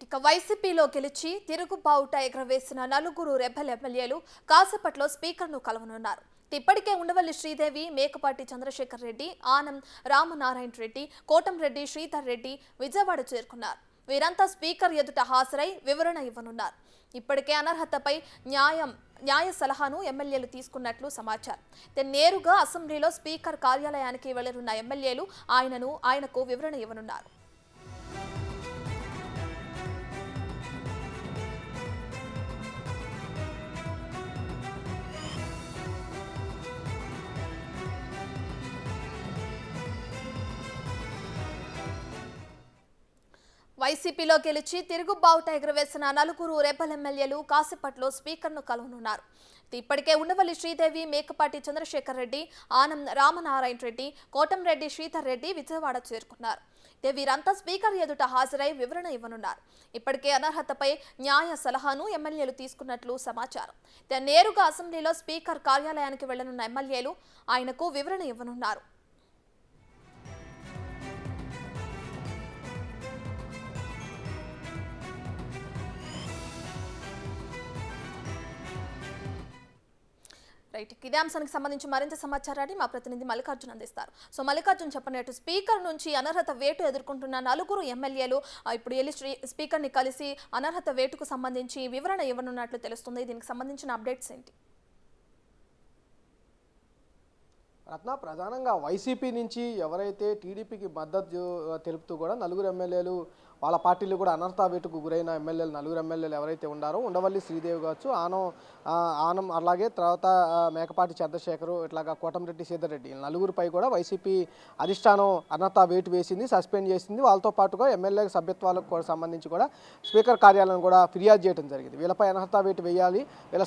ఇక వైసీపీలో గెలిచి తిరుగుబావుట ఎగరవేసిన నలుగురు రెబెల్ ఎమ్మెల్యేలు కాసేపట్లో స్పీకర్ను కలవనున్నారు. ఇప్పటికే ఉండవల్లి శ్రీదేవి, మేకపాటి చంద్రశేఖర్ రెడ్డి, ఆనం రామనారాయణ రెడ్డి, కోటంరెడ్డి శ్రీధర్ రెడ్డి విజయవాడ చేరుకున్నారు. వీరంతా స్పీకర్ ఎదుట హాజరై వివరణ ఇవ్వనున్నారు. ఇప్పటికే అనర్హతపై న్యాయ సలహాను ఎమ్మెల్యేలు తీసుకున్నట్లు సమాచారం. నేరుగా అసెంబ్లీలో స్పీకర్ కార్యాలయానికి వెళ్లనున్న ఎమ్మెల్యేలు ఆయనకు వివరణ ఇవ్వనున్నారు. వైసీపీలో గెలిచి తిరుగుబావుట ఎగరవేసిన నలుగురు రెబెల్ ఎమ్మెల్యేలు కాసేపట్లో స్పీకర్ను కలవనున్నారు. ఇప్పటికే ఉండవల్లి శ్రీదేవి, మేకపాటి చంద్రశేఖర్ రెడ్డి, ఆనం రామనారాయణ రెడ్డి, కోటంరెడ్డి శ్రీధర్ రెడ్డి విజయవాడ చేరుకున్నారు. వీరంతా స్పీకర్ ఎదుట హాజరై వివరణ ఇవ్వనున్నారు. ఇప్పటికే అనర్హతపై న్యాయ సలహాను ఎమ్మెల్యేలు తీసుకున్నట్లు సమాచారం. నేరుగా అసెంబ్లీలో స్పీకర్ కార్యాలయానికి వెళ్లనున్న ఎమ్మెల్యేలు ఆయనకు వివరణ ఇవ్వనున్నారు. ఇదే అంశానికి సంబంధించి మరింత సమాచారాన్ని మా ప్రతినిధి మల్లికార్జున్ అందిస్తారు. సో మల్లికార్జున్, చెప్పండి, స్పీకర్ నుంచి అనర్హత వేటు ఎదుర్కొంటున్న నలుగురు ఎమ్మెల్యేలు ఇప్పుడు వెళ్ళి స్పీకర్ని కలిసి అనర్హత వేటుకు సంబంధించి వివరణ ఇవ్వనున్నట్లు తెలుస్తుంది. దీనికి సంబంధించిన అప్డేట్స్ ఏంటి? రత్న, ప్రధానంగా వైసీపీ నుంచి ఎవరైతే టీడీపీకి మద్దతు తెలుపుతూ కూడా నలుగురు ఎమ్మెల్యేలు వాళ్ళ పార్టీలు కూడా అనర్హత వేటుకు గురైన ఎమ్మెల్యేలు నలుగురు ఎమ్మెల్యేలు ఎవరైతే ఉన్నారో ఉండవల్లి శ్రీదేవి కావచ్చు, ఆనం అలాగే తర్వాత మేకపాటి చంద్రశేఖర్, ఇట్లాగా కోటంరెడ్డి శ్రీధర్ రెడ్డి నలుగురిపై కూడా వైసీపీ అధిష్టానం అనర్హత వేటు వేసింది, సస్పెండ్ చేసింది. వాళ్ళతో పాటుగా ఎమ్మెల్యే సభ్యత్వాలకు కూడా సంబంధించి కూడా స్పీకర్ కార్యాలయం కూడా ఫిర్యాదు చేయడం జరిగింది. వీళ్ళపై అనర్హత వేటు వేయాలి, వీళ్ళ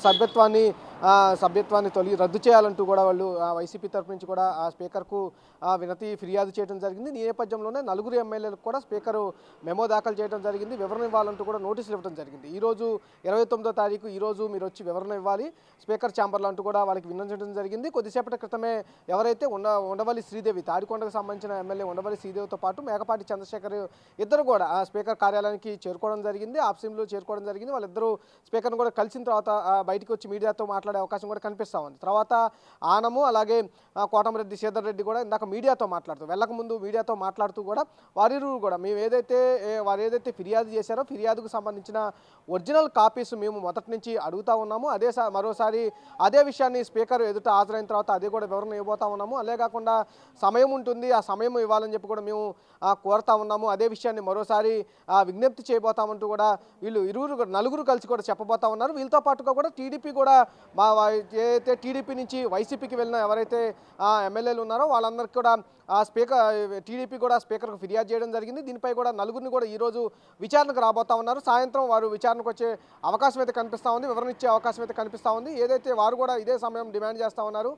సభ్యత్వాన్ని రద్దు చేయాలంటూ కూడా వాళ్ళు వైసీపీ తరఫు నుంచి కూడా ఆ స్పీకర్కు వినతి ఫిర్యాదు చేయడం జరిగింది. ఈ నేపథ్యంలోనే నలుగురు ఎమ్మెల్యేలకు కూడా స్పీకరు మెమో దాఖలు చేయడం జరిగింది. వివరణ ఇవ్వాలంటూ కూడా నోటీసులు ఇవ్వడం జరిగింది. ఈరోజు 29వ తారీఖు ఈరోజు మీరు వచ్చి వివరణ ఇవ్వాలి స్పీకర్ ఛాంబర్లో అంటూ కూడా వాళ్ళకి విన్నవించడం జరిగింది. కొద్దిసేపటి క్రితమే ఎవరైతే ఉండవల్లి శ్రీదేవి, తాడికొండకు సంబంధించిన ఎమ్మెల్యే ఉండవల్లి శ్రీదేవితో పాటు మేకపాటి చంద్రశేఖర్ ఇద్దరు కూడా ఆ స్పీకర్ కార్యాలయానికి చేరుకోవడం జరిగింది, ఆఫీసులో చేరుకోవడం జరిగింది. వాళ్ళిద్దరూ స్పీకర్ను కూడా కలిసిన తర్వాత బయటికి వచ్చి మీడియాతో మాట్లాడే అవకాశం కూడా కనిపిస్తూ ఉంది. తర్వాత ఆనము అలాగే కోటంరెడ్డి శ్రీధర్ రెడ్డి కూడా ఇందాక మీడియాతో మాట్లాడుతూ వెళ్ళకముందు మీడియాతో మాట్లాడుతూ కూడా వారిరు కూడా వారు ఏదైతే ఫిర్యాదు చేశారో ఫిర్యాదుకు సంబంధించిన ఒరిజినల్ కాపీస్ మేము మొదటి నుంచి అడుగుతూ ఉన్నాము. మరోసారి అదే విషయాన్ని స్పీకర్ ఎదుట హాజరైన తర్వాత అదే కూడా వివరణ ఇవ్వబోతా ఉన్నాము. అదే కాకుండా సమయం ఉంటుంది, ఆ సమయం ఇవ్వాలని చెప్పి కూడా మేము కోరుతా ఉన్నాము. అదే విషయాన్ని మరోసారి విజ్ఞప్తి చేయబోతామంటూ కూడా నలుగురు కలిసి కూడా చెప్పబోతా ఉన్నారు. వీళ్ళతో పాటుగా కూడా టీడీపీ కూడా ఏదైతే టీడీపీ నుంచి వైసీపీకి వెళ్ళిన ఎవరైతే ఎమ్మెల్యేలు ఉన్నారో వాళ్ళందరికీ కూడా టీడీపీ కూడా స్పీకర్కు ఫిర్యాదు చేయడం జరిగింది. దీనిపై కూడా నలుగురిని కూడా ఈరోజు విచారణకు రాబోతా ఉన్నారు. సాయంత్రం వారు విచారణకు వచ్చే అవకాశం అయితే కనిపిస్తూ ఉంది, వివరణ ఇచ్చే అవకాశం అయితే కనిపిస్తూ ఉంది. ఏదైతే వారు కూడా ఇదే సమయం డిమాండ్ చేస్తూ ఉన్నారు,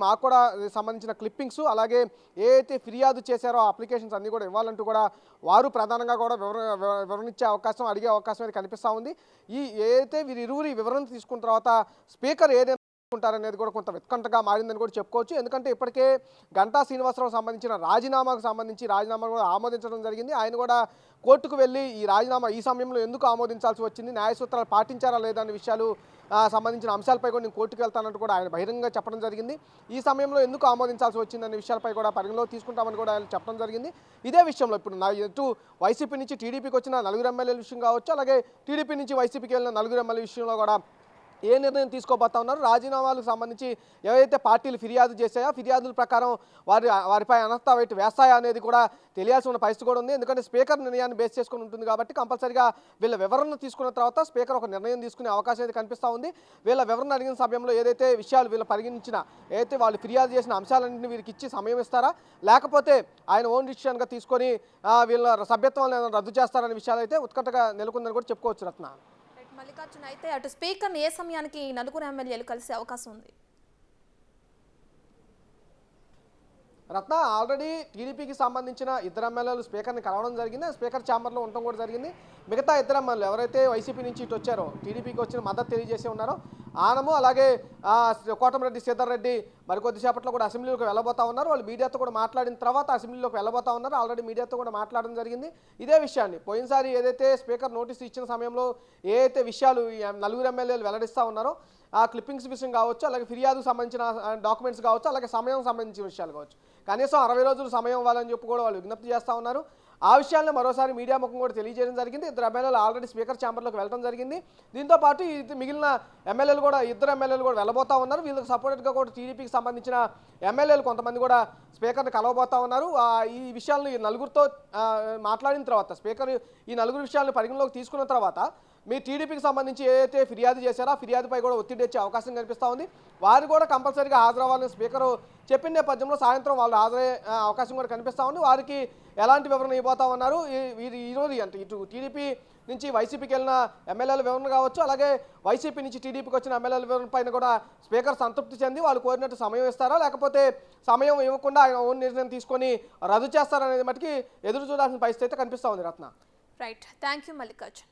మాకు కూడా సంబంధించిన క్లిప్పింగ్స్ అలాగే ఏదైతే ఫిర్యాదు చేశారో ఆ అప్లికేషన్స్ అన్నీ కూడా ఇవ్వాలంటూ కూడా వారు ప్రధానంగా కూడా వివరణ ఇచ్చే అవకాశం, అడిగే అవకాశం అయితే కనిపిస్తూ ఉంది. ఏదైతే వీరిరువురి వివరణ తీసుకున్న తర్వాత స్పీకర్ ఏదైతే ఉంటారనేది కూడా కొంత ఉత్కంఠగా మారిందని కూడా చెప్పుకోవచ్చు. ఎందుకంటే ఇప్పటికే గంటా శ్రీనివాసరావు సంబంధించిన రాజీనామా కూడా ఆమోదించడం జరిగింది. ఆయన కూడా కోర్టుకు వెళ్ళి ఈ సమయంలో ఎందుకు ఆమోదించాల్సి వచ్చింది, న్యాయ సూత్రాలు పాటించారా లేదా అనే విషయాలు సంబంధించిన అంశాలపై కూడా నేను కోర్టుకు వెళ్తానంటూ కూడా ఆయన బహిరంగంగా చెప్పడం జరిగింది. ఈ సమయంలో ఎందుకు ఆమోదించాల్సి వచ్చిందనే విషయాలపై కూడా పరిగణలో తీసుకుంటామని కూడా ఆయన చెప్పడం జరిగింది. ఇదే విషయంలో ఇప్పుడు వైసీపీ నుంచి టీడీపీకి వచ్చిన నలుగురు ఎమ్మెల్యేల విషయం కావచ్చు, అలాగే టీడీపీ నుంచి వైసీపీకి వెళ్ళిన నలుగురు ఎమ్మెల్యేల విషయంలో కూడా ఏ నిర్ణయం తీసుకోబోతా ఉన్నారు, రాజీనామాలకు సంబంధించి ఏవైతే పార్టీలు ఫిర్యాదు చేశాయో ఫిర్యాదుల ప్రకారం వారిపై అనర్హత వేటు వేస్తాయా అనేది కూడా తెలియాల్సి ఉన్న పరిస్థితి కూడా ఉంది. ఎందుకంటే స్పీకర్ నిర్ణయాన్ని బేస్ చేసుకుని ఉంటుంది కాబట్టి కంపల్సరీగా వీళ్ళ వివరణ తీసుకున్న తర్వాత స్పీకర్ ఒక నిర్ణయం తీసుకునే అవకాశం అయితే కనిపిస్తూ ఉంది. వీళ్ళ వివరణ అడిగిన సమయంలో ఏదైతే విషయాలు వీళ్ళు పరిగణించిన ఏదైతే వాళ్ళు ఫిర్యాదు చేసిన అంశాలన్నింటినీ వీరికి ఇచ్చి సమయం ఇస్తారా, లేకపోతే ఆయన ఓన్ డిసిషన్గా తీసుకొని వీళ్ళ సభ్యత్వాన్ని రద్దు చేస్తారనే విషయాలు అయితే ఉత్కంఠగా నెలకొందని కూడా చెప్పుకోవచ్చు. రత్న, మల్లికార్జున్, అయితే అటు స్పీకర్ని ఏ సమయానికి నలుగురు ఎమ్మెల్యేలు కలిసే అవకాశం ఉంది? రత్న ఆల్రెడీ టీడీపీకి సంబంధించిన ఇద్దరు ఎమ్మెల్యేలు స్పీకర్ని కలవడం జరిగింది. స్పీకర్ ఛాంబర్లో ఉండటం కూడా జరిగింది. మిగతా ఇద్దరు ఎమ్మెల్యేలు ఎవరైతే వైసీపీ నుంచి ఇటు వచ్చారో టీడీపీకి వచ్చిన మద్దతు తెలియజేసి ఉన్నారో ఆనము అలాగే కోటమిరెడ్డి శ్రీధర్ రెడ్డి మరికొద్దిసేపట్లో కూడా అసెంబ్లీలోకి వెళ్ళబోతా ఉన్నారు. వాళ్ళు మీడియాతో కూడా మాట్లాడిన తర్వాత అసెంబ్లీలోకి వెళ్ళబోతా ఉన్నారు. ఆల్రెడీ మీడియాతో కూడా మాట్లాడడం జరిగింది. ఇదే విషయాన్ని పోయినసారి ఏదైతే స్పీకర్ నోటీసు ఇచ్చిన సమయంలో ఏదైతే విషయాలు ఈ నలుగురు ఎమ్మెల్యేలు వెల్లడిస్తూ ఉన్నారో ఆ క్లిప్పింగ్స్ విషయం కావచ్చు, అలాగే ఫిర్యాదుకు సంబంధించిన డాక్యుమెంట్స్ కావచ్చు, అలాగే సమయం సంబంధించిన విషయాలు కావచ్చు, కనీసం 60 రోజులు సమయం ఇవ్వాలని చెప్పి కూడా వాళ్ళు విజ్ఞప్తి చేస్తూ ఉన్నారు. ఆ విషయాలను మరోసారి మీడియా ముఖం కూడా తెలియజేయడం జరిగింది. ఇద్దరు ఎమ్మెల్యేలు ఆల్రెడీ స్పీకర్ ఛాంబర్లోకి వెళ్ళడం జరిగింది. దీంతో పాటు మిగిలిన ఎమ్మెల్యేలు కూడా ఇద్దరు ఎమ్మెల్యేలు కూడా వెళ్ళబోతా ఉన్నారు. వీళ్ళకి సపోర్ట్గా కూడా టీడీపీకి సంబంధించిన ఎమ్మెల్యేలు కొంతమంది కూడా స్పీకర్ని కలవబోతా ఉన్నారు. ఈ విషయాలను ఈ నలుగురితో మాట్లాడిన తర్వాత స్పీకర్ ఈ నలుగురు విషయాలను పరిగణలోకి తీసుకున్న తర్వాత మీ టీడీపీకి సంబంధించి ఏదైతే ఫిర్యాదు చేశారో ఆ ఫిర్యాదుపై కూడా ఒత్తిడి తెచ్చే అవకాశం కనిపిస్తూ ఉంది. వారు కూడా కంపల్సరీగా హాజరవ్వాలని స్పీకరు చెప్పిన నేపథ్యంలో సాయంత్రం వాళ్ళు హాజరయ్యే అవకాశం కూడా కనిపిస్తూ ఉంది. వారికి ఎలాంటి వివరణ ఇవ్వబోతా ఉన్నారు ఈరోజు అంటే ఇటు టీడీపీ నుంచి వైసీపీకి వెళ్ళిన ఎమ్మెల్యేల వివరణ కావచ్చు, అలాగే వైసీపీ నుంచి టీడీపీకి వచ్చిన ఎమ్మెల్యేల వివరణ పైన కూడా స్పీకర్ సంతృప్తి చెంది వాళ్ళు కోరినట్టు సమయం ఇస్తారా, లేకపోతే సమయం ఇవ్వకుండా ఆయన ఓన్ నిర్ణయం తీసుకొని రద్దు చేస్తారనేది మటుకి ఎదురు చూడాల్సిన పరిస్థితి అయితే కనిపిస్తూ ఉంది. రత్న రైట్, థ్యాంక్ యూ మల్లికార్జున్.